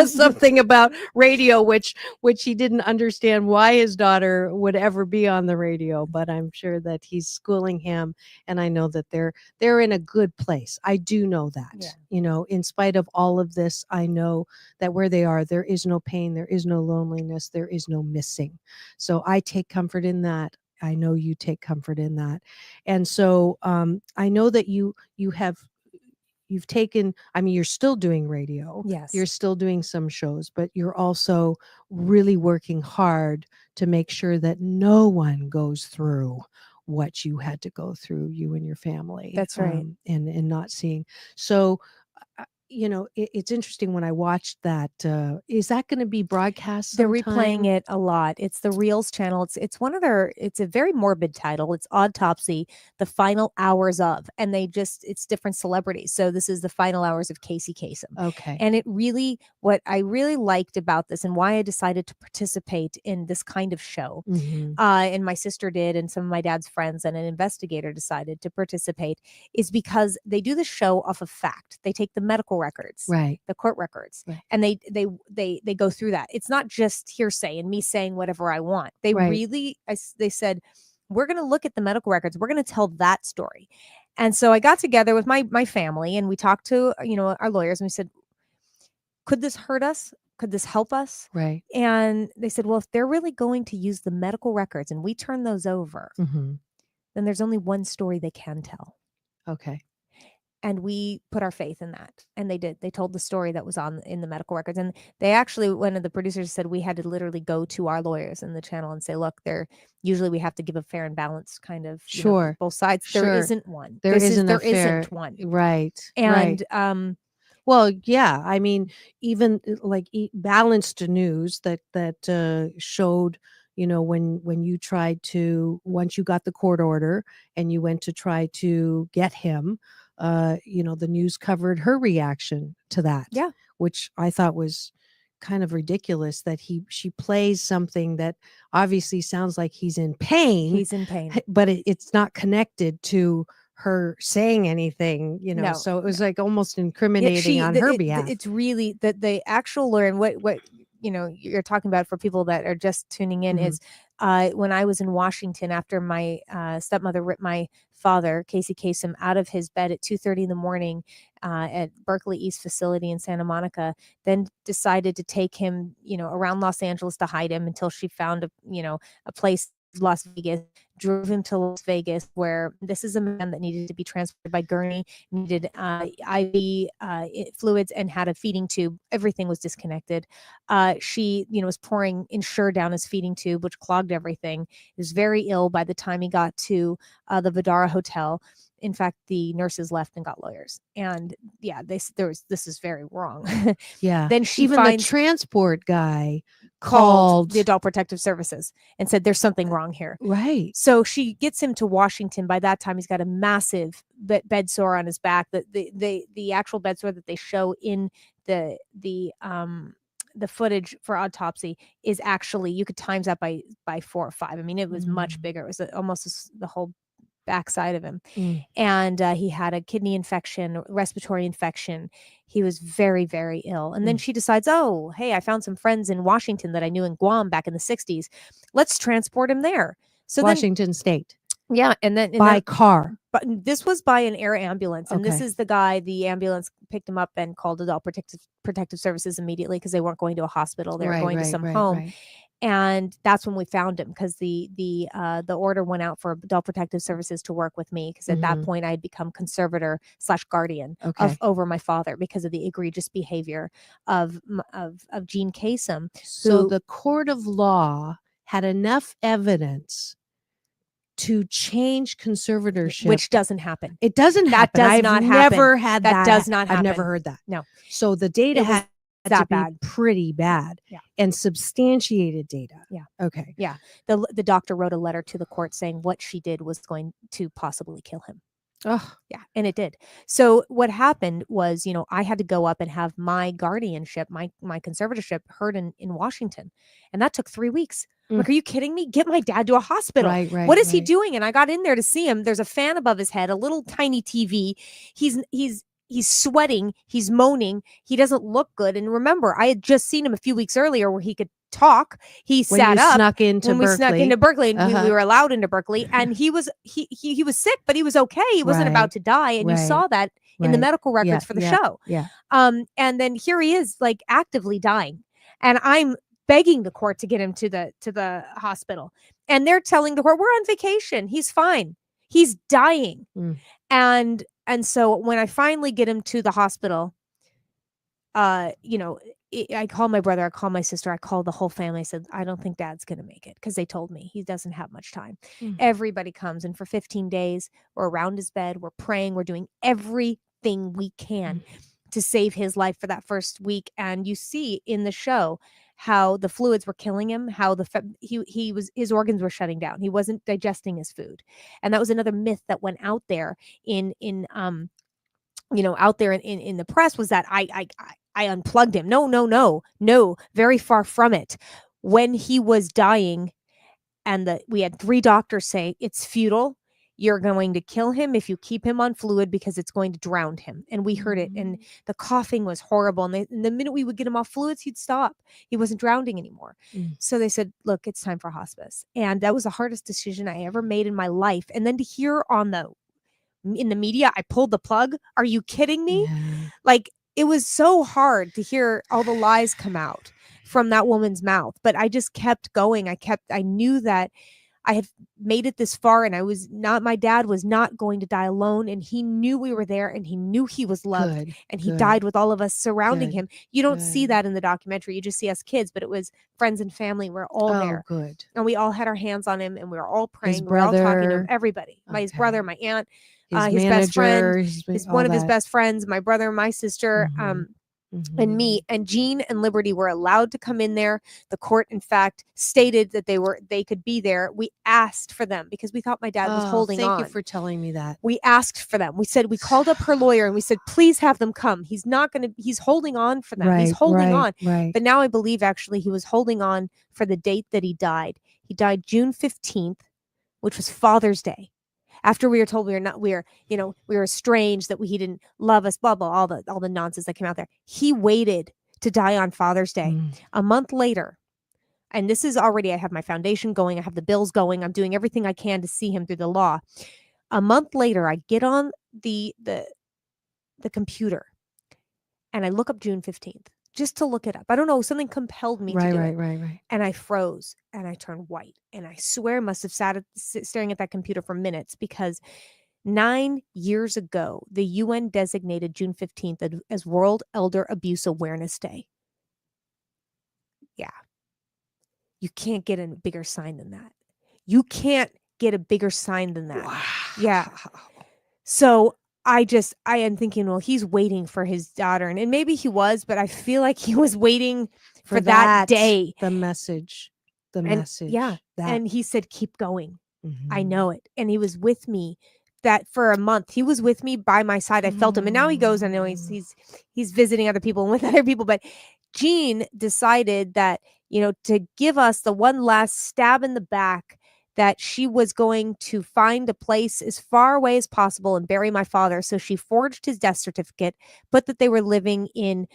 something about radio, which he didn't understand why his daughter would ever be on the radio, but I'm sure that he's schooling him, and I know that they're in a good place. I do know that. Yeah. In spite of all of this, I know that where they are, there is no pain, there is no loneliness, there is no missing. So I take comfort in that. I know you take comfort in that. And so I know that you've taken, you're still doing radio. Yes. You're still doing some shows, but you're also really working hard to make sure that no one goes through what you had to go through, you and your family. That's right. And not seeing. So, it's interesting when I watched that. Is that going to be broadcast They're sometime? replaying it a lot. It's the Reels channel. It's one of their. It's a very morbid title. It's Autopsy: The Final Hours of, and it's different celebrities. So this is the final hours of Casey Kasem. Okay. And what I really liked about this, and why I decided to participate in this kind of show, Mhm. and my sister did, and some of my dad's friends, and an investigator decided to participate, is because they do the show off of fact. They take the medical records, Right. the court records, Right. and they go through that. It's not just hearsay and me saying whatever I want. They Right. really, they said, we're going to look at the medical records. We're going to tell that story. And so I got together with my family, and we talked to our lawyers, and we said, could this hurt us? Could this help us? Right. And they said, well, if they're really going to use the medical records and we turn those over, Mhm. then there's only one story they can tell. Okay. And we put our faith in that. And they did. They told the story that was in the medical records. And they actually, one of the producers said we had to literally go to our lawyers in the channel and say, look, usually we have to give a fair and balanced kind of, Sure. both sides. Sure. There isn't one. There isn't a fair, isn't one. Right. And right. Well, yeah. Even like balanced news that showed, when you tried to, once you got the court order and you went to try to get him, the news covered her reaction to that. Yeah. Which I thought was kind of ridiculous, that she plays something that obviously sounds like he's in pain. He's in pain. But it's not connected to her saying anything, No, so it was like almost incriminating on her behalf. It's really the actual lawyer, and what you're talking about for people that are just tuning in is when I was in Washington after my stepmother ripped my father, Kerri Kasem, out of his bed at 2:30 in the morning at Berkeley East facility in Santa Monica, then decided to take him, around Los Angeles to hide him until she found a place, Las Vegas, drove him to Las Vegas, where this is a man that needed to be transported by gurney, needed IV fluids, and had a feeding tube. Everything was disconnected. She, was pouring Ensure down his feeding tube, which clogged everything. He was very ill by the time he got to the Vidara Hotel. In fact, the nurses left and got lawyers. And yeah, this is very wrong. Yeah. Then she even the transport guy called the Adult Protective Services and said there's something wrong here. Right. So she gets him to Washington. By that time, he's got a massive bed sore on his back. The actual bed sore that they show in the footage for autopsy is actually, you could times that by 4 or 5. I mean, it was much bigger. It was almost the whole backside of him. And he had a kidney infection, respiratory infection. He was very, very ill. And then she decides, oh, hey, I found some friends in Washington that I knew in Guam back in the 60s. Let's transport him there. So Washington State. Yeah. And then by car. But this was by an air ambulance. And this Okay. is the ambulance picked him up and called Adult Protective Services immediately, because they weren't going to a hospital. They were going to some home. Right. And that's when we found him, because the order went out for Adult Protective Services to work with me, because at that point I had become conservator/guardian over my father because of the egregious behavior of Gene Kasem. So the court of law had enough evidence to change conservatorship, which doesn't happen. It doesn't That happen. does I've not never happen. had That does not I've happen. never heard that. No. So the data It was had that to be bad. pretty bad. Yeah. And substantiated data. Yeah. Okay. Yeah. The doctor wrote a letter to the court saying what she did was going to possibly kill him. Oh, Yeah, and it did. So what happened was, I had to go up and have my guardianship, my conservatorship heard in Washington. And that took 3 weeks. Like, are you kidding me? Get my dad to a hospital. Right. What is he doing? And I got in there to see him. There's a fan above his head, a little tiny TV. He's sweating. He's moaning. He doesn't look good. And remember, I had just seen him a few weeks earlier where he could talk. He sat up snuck into when we snuck Berkeley. into Berkeley, and we were allowed into Berkeley. And he was sick, but he was okay. He wasn't about to die. And you saw that in the medical records for the show. Yeah. And then here he is, like, actively dying. And I'm begging the court to get him to the hospital. And they're telling the court, we're on vacation. He's fine. He's dying. And so when I finally get him to the hospital, I call my brother, I call my sister, I call the whole family. I said, I don't think Dad's going to make it, because they told me he doesn't have much time. Everybody comes, and for 15 days, we're around his bed. We're praying. We're doing everything we can to save his life for that first week. And you see in the show how the fluids were killing him, how his organs were shutting down. He wasn't digesting his food. And that was another myth that went out there out there in the press, was that I unplugged him. No, very far from it. When he was dying, and we had 3 doctors say it's futile. You're going to kill him if you keep him on fluid, because it's going to drown him. And we heard it, and the coughing was horrible. And the minute we would get him off fluids, he'd stop. He wasn't drowning anymore. So they said, look, it's time for hospice. And that was the hardest decision I ever made in my life. And then to hear in the media, I pulled the plug. Are you kidding me? Yeah. Like, it was so hard to hear all the lies come out from that woman's mouth. But I just kept going. I knew that I had made it this far, and my dad was not going to die alone. And he knew we were there, and he knew he was loved, and he died with all of us surrounding him. You don't see that in the documentary. You just see us kids, but it was friends and family. We're all there. Good. And we all had our hands on him, and we were all praying. His we were all talking to brother. him, everybody, his brother, my aunt, His his best friend, manager, one of his best friends, my brother, my sister. and me and Jean and Liberty were allowed to come in there. The court, in fact, stated that they could be there. We asked for them because we thought my dad was holding on. Thank you for telling me that. We asked for them. We called up her lawyer and we said, please have them come. He's holding on for them. He's holding on. Right. But now I believe actually he was holding on for the date that he died. He died June 15th, which was Father's Day. After we were told we were estranged, that he didn't love us, blah, blah, all the nonsense that came out there. He waited to die on Father's Day. A month later, and this is already, I have my foundation going, I have the bills going, I'm doing everything I can to see him through the law. A month later, I get on the computer and I look up June 15th just to look it up. I don't know, something compelled me to do it. Right. And I froze and I turned white. And I swear I must have sat staring at that computer for minutes, because 9 years ago, the UN designated June 15th as World Elder Abuse Awareness Day. Yeah. You can't get a bigger sign than that. You can't get a bigger sign than that. Wow. Yeah. So I am thinking, well, he's waiting for his daughter. And maybe he was, but I feel like he was waiting for that day. The message. Yeah. That. And he said, keep going. Mhm. I know it. And he was with me that for a month. He was with me by my side. I felt him. And now he goes, I know he's visiting other people and with other people. But Jean decided that, to give us the one last stab in the back, that she was going to find a place as far away as possible and bury my father. So she forged his death certificate, put that they were living in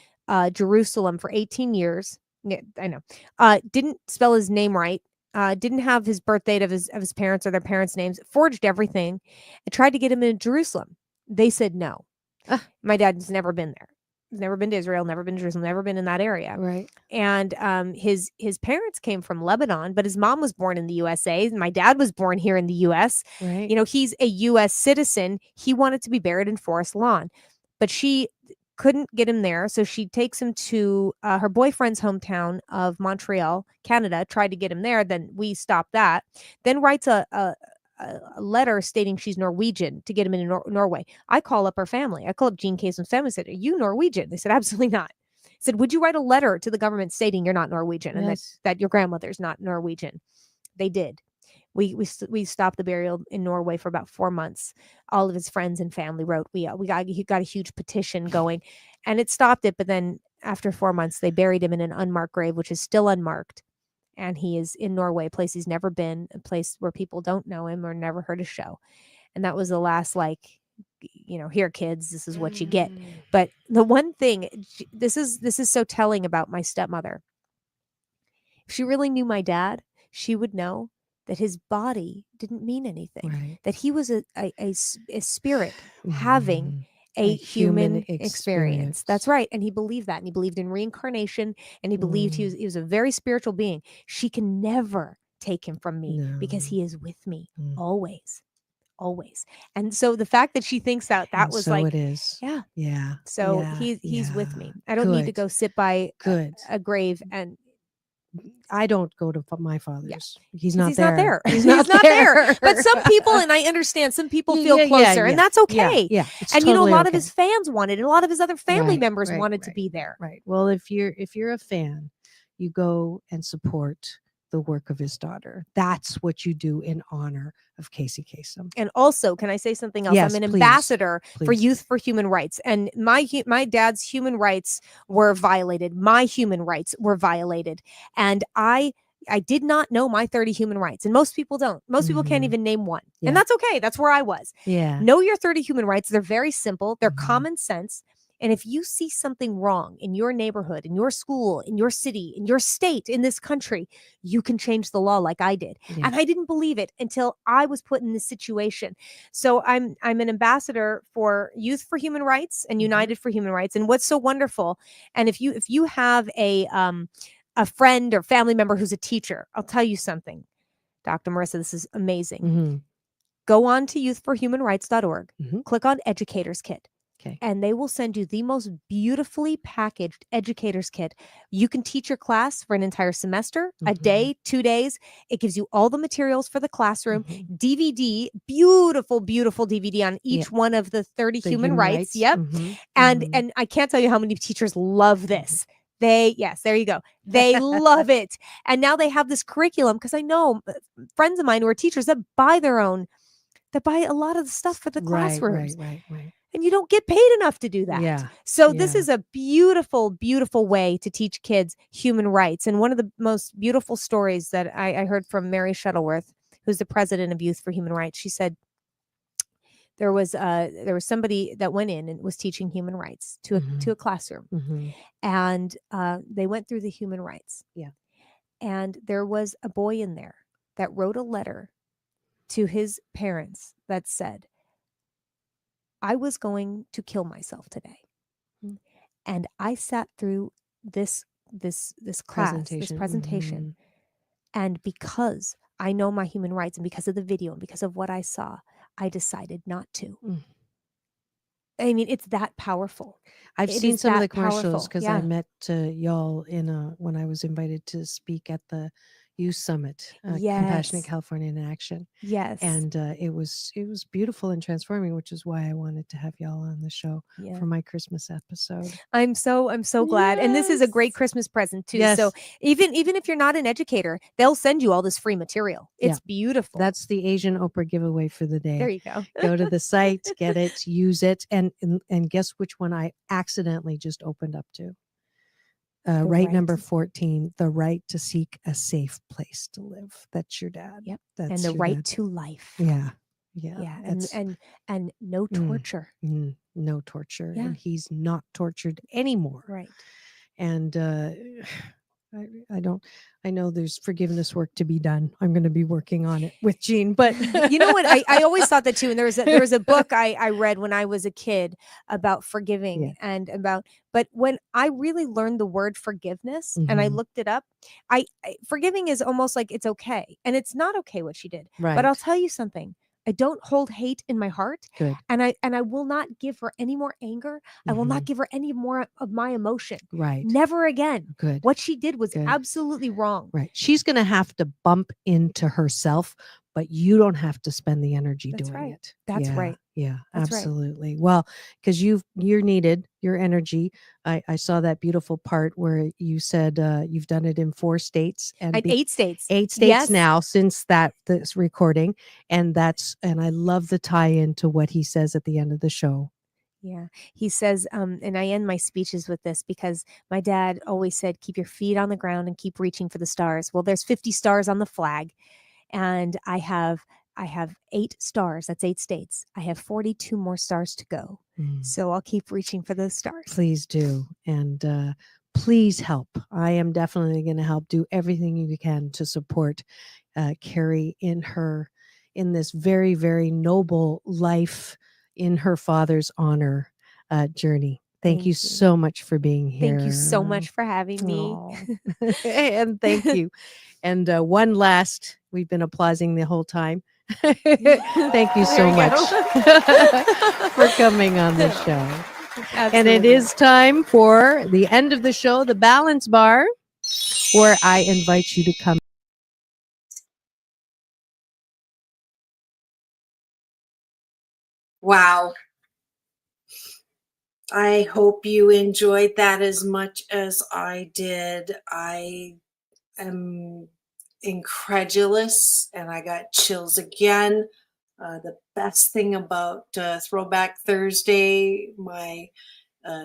Jerusalem for 18 years. Yeah, I know. Didn't spell his name right. Didn't have his birth date of his parents or their parents' names. Forged everything and tried to get him in Jerusalem. They said no. My dad's never been there. He's never been to Israel, never been to Jerusalem, never been in that area. Right. And his parents came from Lebanon, but his mom was born in the USA. My dad was born here in the US. Right. He's a US citizen. He wanted to be buried in Forest Lawn, but she couldn't get him there. So she takes him to her boyfriend's hometown of Montreal, Canada, tried to get him there. Then we stopped that. Then writes a letter stating she's Norwegian to get him into Norway. I call up her family. I call up Jean Kasem's family and said, are you Norwegian? They said, absolutely not. I said, would you write a letter to the government stating you're not Norwegian and that your grandmother's not Norwegian? They did. We stopped the burial in Norway for about 4 months. All of his friends and family wrote. He got a huge petition going, and it stopped it. But then after 4 months, they buried him in an unmarked grave, which is still unmarked. And he is in Norway, a place he's never been, a place where people don't know him or never heard a show. And that was the last, here, kids, this is what you get. But the one thing, this is so telling about my stepmother. If she really knew my dad, she would know that his body didn't mean anything, Right. that he was a spirit having a human experience. That's right. And he believed that. And he believed in reincarnation. And he believed he was a very spiritual being. She can never take him from me because he is with me always. Always. And so the fact that she thinks that was so like, it is. yeah. Yeah. So yeah, he's with yeah. me. I don't need to go sit by a grave and I don't go to my father's. He's not he's there. not there. He's He's not there. But some people, and I understand, some people feel closer, and that's okay. Yeah. And totally a lot of okay. his fans wanted, and a lot of his other family members right, wanted to be there. Right. Well, if you're a fan, you go and support the work of his daughter. That's what you do in honor of Kerri Kasem. And also, can I say something else? Yes, I'm an please. ambassador for Please. Youth for Human Rights, and my dad's human rights were violated. My human rights were violated, and I did not know my 30 human rights, and most people don't. Most people can't even name one, Yeah. and that's okay. That's where I was. Yeah. Know your 30 human rights. They're very simple. They're common sense. And if you see something wrong in your neighborhood, in your school, in your city, in your state, in this country, you can change the law like I did. Yeah. And I didn't believe it until I was put in this situation. So I'm an ambassador for Youth for Human Rights and United for Human Rights. And what's so wonderful, and if you have a friend or family member who's a teacher, I'll tell you something, Dr. Marissa, this is amazing. Go on to youthforhumanrights.org, click on Educator's Kit. Okay. and they will send you the most beautifully packaged educator's kit. You can teach your class for an entire semester, a Mhm. day, 2 days. It gives you all the materials for the classroom, Mhm. DVD, beautiful, beautiful DVD on each Yeah. one of the 30 The human rights. Yep. Mhm. And Mhm. and I can't tell you how many teachers love this. Yes, there you go. They love it. And now they have this curriculum, because I know friends of mine who are teachers that buy a lot of the stuff for the classrooms. Right. And you don't get paid enough to do that. Yeah. So this Yeah. is a beautiful, beautiful way to teach kids human rights. And one of the most beautiful stories that I heard from Mary Shuttleworth, who's the president of Youth for Human Rights, she said there was somebody that went in and was teaching human rights to Mhm. a classroom, Mhm. and they went through the human rights. Yeah. And there was a boy in there that wrote a letter to his parents that said, I was going to kill myself today. Mm. And I sat through this class, this presentation, Mhm. and because I know my human rights and because of the video and because of what I saw, I decided not to. Mm. I mean, it's that powerful. I've It seen is some of that the commercials powerful. because I Yeah. met y'all when I was invited to speak at the Youth Summit, Compassionate Yes. California in Action, Yes. and it was beautiful and transforming, which is why I wanted to have y'all on the show Yeah. for my Christmas episode. I'm so glad. And this is a great Yes. Christmas present too. Yes. So even if you're not an educator, they'll send you all this free material. Yeah. It's beautiful. That's the Asian Oprah giveaway for the day. There you go. Go to the site, get it, use it, and guess which one I accidentally just opened up to. Right number 14, the right to seek a safe place to live. That's your dad. Yep. That's And the your right dad. to life. Yeah. Yeah. That's, And no torture. no torture. Yeah. And he's not tortured anymore. Right. And I know there's forgiveness work to be done. I'm going to be working on it with Jean, but You know what? I always thought that too. And there was a book I read when I was a kid about forgiving and about, but when I really learned the word forgiveness and I Mhm. looked it up, forgiving is almost like it's okay. And it's not okay what she did. Right. But I'll tell you something. I don't hold hate in my heart. Good. And I will not give her any more anger. I will not give her any more of my emotion. Right. Never again. Good. What she did was Good. absolutely wrong. Right. She's going to have to bump into herself, but you don't have to spend the energy That's doing right. it. That's Yeah, right. Yeah, That's right. absolutely. Well, because you're needed, your energy. I saw that beautiful part where you said you've done it in 4 states and 8 states. 8 states Yes. now since this recording. And I love the tie in to what he says at the end of the show. Yeah. He says, and I end my speeches with this because my dad always said, keep your feet on the ground and keep reaching for the stars. Well, there's 50 stars on the flag, and I have 8 stars. That's 8 states. I have 42 more stars to go. So I'll keep reaching for those stars. Please do. And please help. I am definitely going to help. Do everything you can to support Kerri in this very, very noble life in her father's honor journey. Thank you so much for being here. Thank you so much for having me. And thank you. And one last, we've been applauding the whole time. Thank you so much for coming on the show. Absolutely. And it is time for the end of the show, the Balance Bar, where I invite you to come. Wow. I hope you enjoyed that as much as I did. I am incredulous and I got chills again. The best thing about Throwback Thursday, my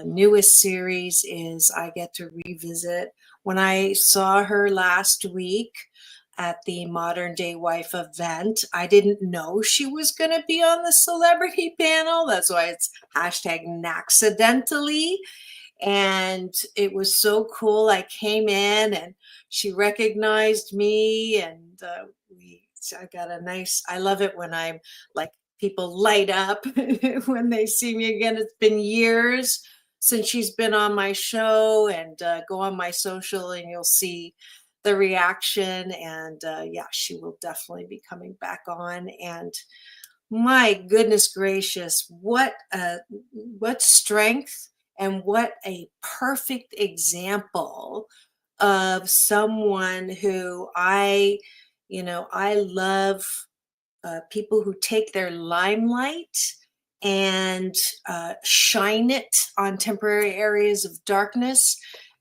newest series, is I get to revisit. When I saw her last week at the Modern Day Wife event, I didn't know she was going to be on the celebrity panel. That's why it's #Naxidentally. And it was so cool. I came in and she recognized me, and I got a nice, I love it when I'm like, people light up when they see me again. It's been years since she's been on my show, and go on my social and you'll see the reaction. And yeah, she will definitely be coming back on. And my goodness gracious, what strength, and what a perfect example of someone who I love people who take their limelight and shine it on temporary areas of darkness.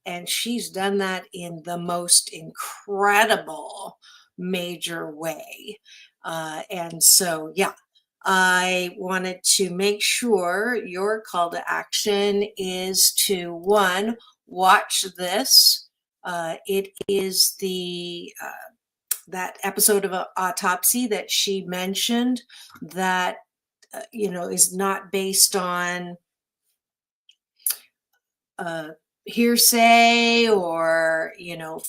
And she's done that in the most incredible major way. And so, yeah, I wanted to make sure your call to action is to, one, watch this. It is the that episode of Autopsy that she mentioned that is not based on hearsay or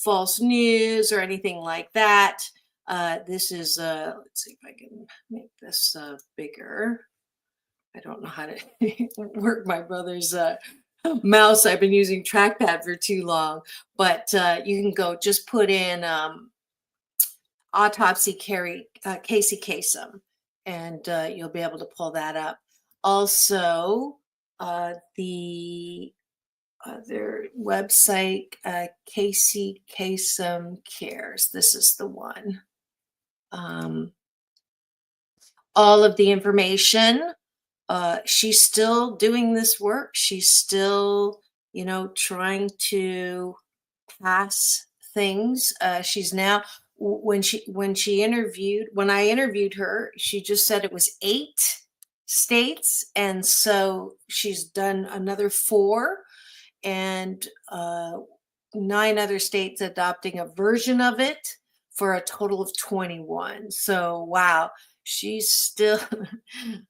false news or anything like that. This is let's see if I can make this bigger. I don't know how to work my brother's mouse. I've been using trackpad for too long, but you can go just put in Autopsy Kerri Kasem, and you'll be able to pull that up. Also, the other website, Kerri Kasem Cares. This is the one. All of the information. She's still doing this work. She's still, trying to pass things. She's now when I interviewed her, she just said it was 8 states, and so she's done another 4, and 9 other states adopting a version of it, for a total of 21. So wow, she's still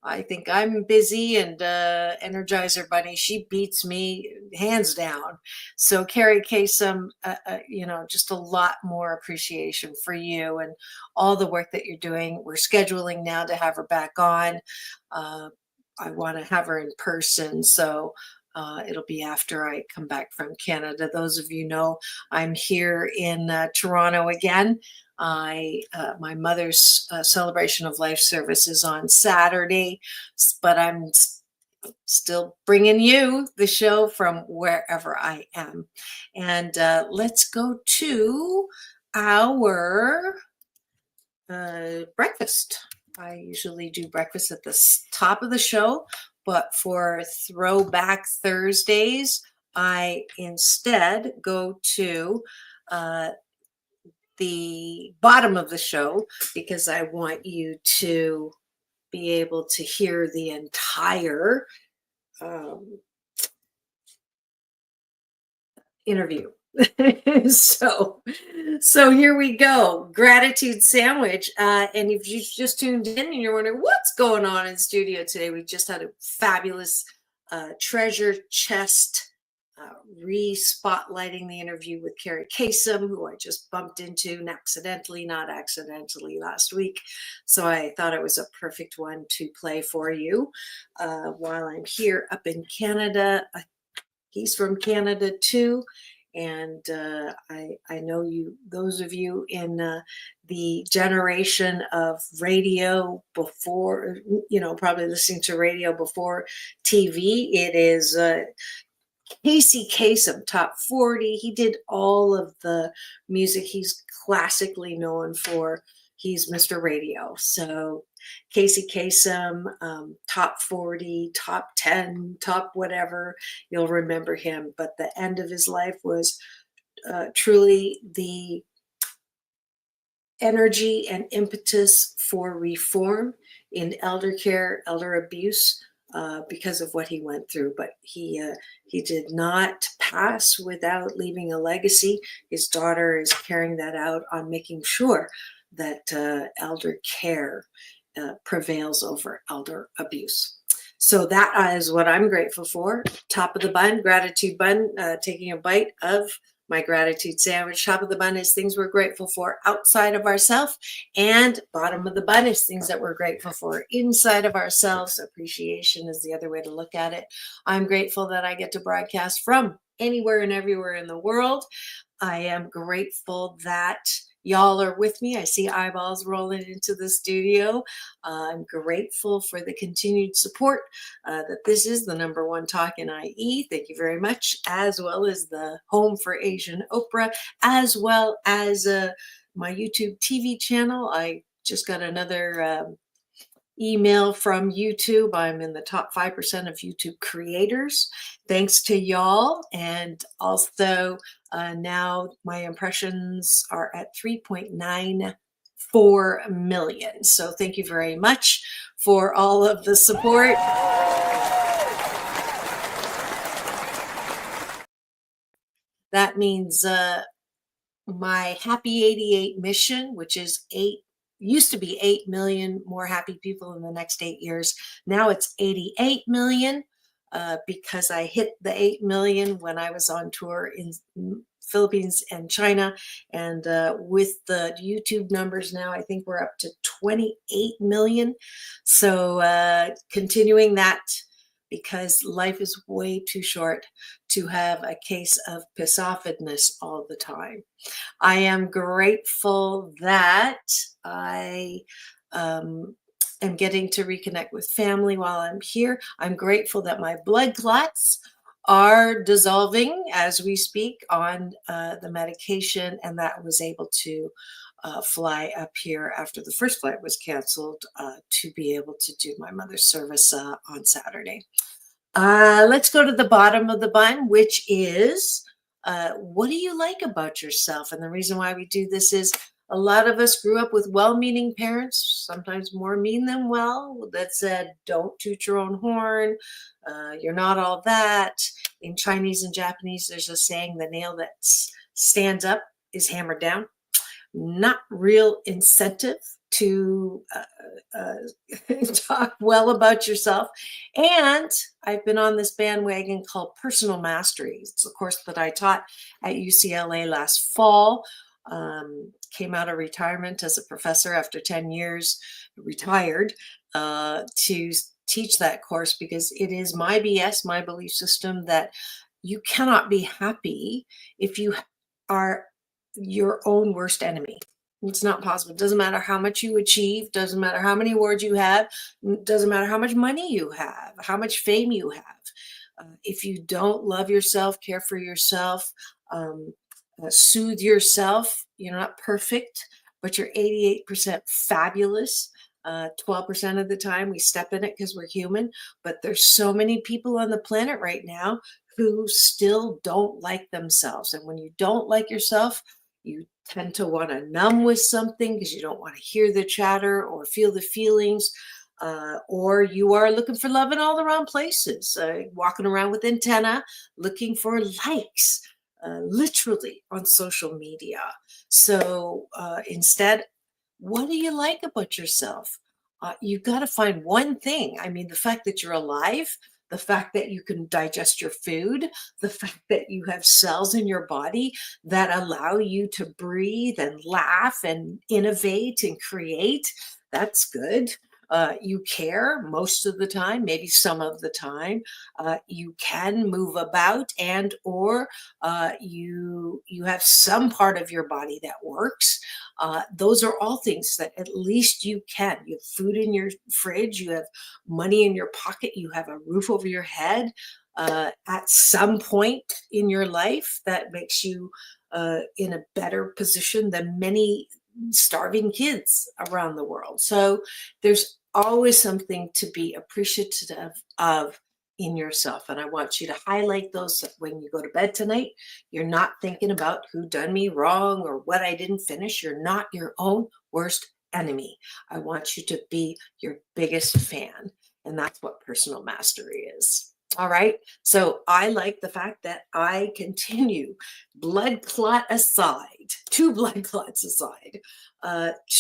I think I'm busy and Energizer Bunny, she beats me hands down. So Kerri Kasem, just a lot more appreciation for you and all the work that you're doing. We're scheduling now to have her back on. I want to have her in person, so it'll be after I come back from Canada. Those of you know I'm here in Toronto again. My mother's celebration of life service is on Saturday, but I'm still bringing you the show from wherever I am. And let's go to our breakfast. I usually do breakfast at the top of the show, but for Throwback Thursdays, I instead go to the bottom of the show, because I want you to be able to hear the entire interview. so here we go. Gratitude sandwich. And if you just tuned in and you're wondering what's going on in studio today, we just had a fabulous treasure chest re-spotlighting the interview with Kerri Kasem, who I just bumped into not accidentally last week. So I thought it was a perfect one to play for you while I'm here up in Canada. He's from Canada too. And I know those of you in the generation of radio before, probably listening to radio before TV, it is Kerri Kasem, Top 40. He did all of the music he's classically known for. He's Mr. Radio. So Kerri Kasem, Top 40, Top 10, Top whatever, you'll remember him. But the end of his life was truly the energy and impetus for reform in elder care, elder abuse, because of what he went through. But he did not pass without leaving a legacy. His daughter is carrying that out on making sure that elder care prevails over elder abuse. So that is what I'm grateful for. Top of the bun, gratitude bun, taking a bite of my gratitude sandwich. Top of the bun is things we're grateful for outside of ourselves, and bottom of the bun is things that we're grateful for inside of ourselves. Appreciation is the other way to look at it. I'm grateful that I get to broadcast from anywhere and everywhere in the world. I am grateful that y'all are with me. I see eyeballs rolling into the studio. I'm grateful for the continued support that this is the number one talk in IE. Thank you very much, as well as the home for Asian Oprah, as well as my YouTube TV channel. I just got another email from YouTube. I'm in the top 5% of YouTube creators, thanks to y'all. And also now my impressions are at 3.94 million. So thank you very much for all of the support. That means my Happy 88 mission, which is used to be 8 million more happy people in the next 8 years. Now it's 88 million because I hit the 8 million when I was on tour in Philippines and China. And with the YouTube numbers now, I think we're up to 28 million. So continuing that, because life is way too short to have a case of piss-offedness all the time. I am grateful that I am getting to reconnect with family while I'm here. I'm grateful that my blood clots are dissolving as we speak on the medication, and that I was able to fly up here after the first flight was canceled to be able to do my mother's service on Saturday. Let's go to the bottom of the bun, which is what do you like about yourself? And the reason why we do this is a lot of us grew up with well-meaning parents, sometimes more mean than well, that said, don't toot your own horn. You're not all that. In Chinese and Japanese, there's a saying, the nail that stands up is hammered down. Not real incentive to talk well about yourself. And I've been on this bandwagon called personal mastery. It's a course that I taught at UCLA last fall. Came out of retirement as a professor after 10 years, retired to teach that course because it is my BS, my belief system that you cannot be happy if you are your own worst enemy. It's not possible. It doesn't matter how much you achieve, doesn't matter how many awards you have, doesn't matter how much money you have, how much fame you have. If you don't love yourself, care for yourself, soothe yourself, you're not perfect, but you're 88% fabulous. 12% of the time we step in it because we're human, but there's so many people on the planet right now who still don't like themselves. And when you don't like yourself, you tend to want to numb with something because you don't want to hear the chatter or feel the feelings, or you are looking for love in all the wrong places, walking around with antenna, looking for likes, literally on social media. So instead, what do you like about yourself? You've got to find one thing. I mean, the fact that you're alive, the fact that you can digest your food, the fact that you have cells in your body that allow you to breathe and laugh and innovate and create, that's good. You care most of the time, maybe some of the time. You can move about, and or you have some part of your body that works. Those are all things that at least you can. You have food in your fridge, you have money in your pocket, you have a roof over your head. At some point in your life, that makes you in a better position than many starving kids around the world. So there's always something to be appreciative of in yourself. And I want you to highlight those when you go to bed tonight. You're not thinking about who done me wrong or what I didn't finish. You're not your own worst enemy. I want you to be your biggest fan. And that's what personal mastery is. All right. So I like the fact that I continue, blood clot aside, 2 blood clots aside,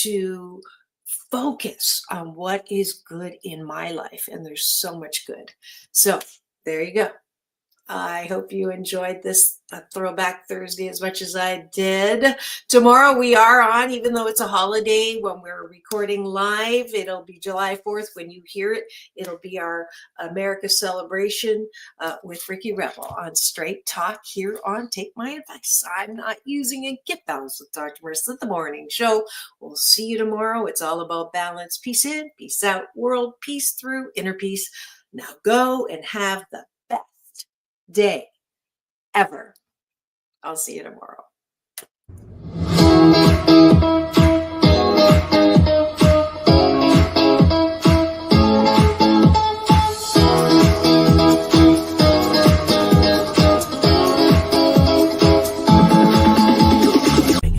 to focus on what is good in my life. And there's so much good. So there you go. I hope you enjoyed this Throwback Thursday as much as I did. Tomorrow we are on, even though it's a holiday, when we're recording live. It'll be July 4th. When you hear it, it'll be our America celebration with Ricky Rebel on Straight Talk here on Take My Advice. I'm not using a gift balance with Dr. Marissa, the morning show. We'll see you tomorrow. It's all about balance. Peace in, peace out, world peace through, inner peace. Now go and have the best day ever. I'll see you tomorrow.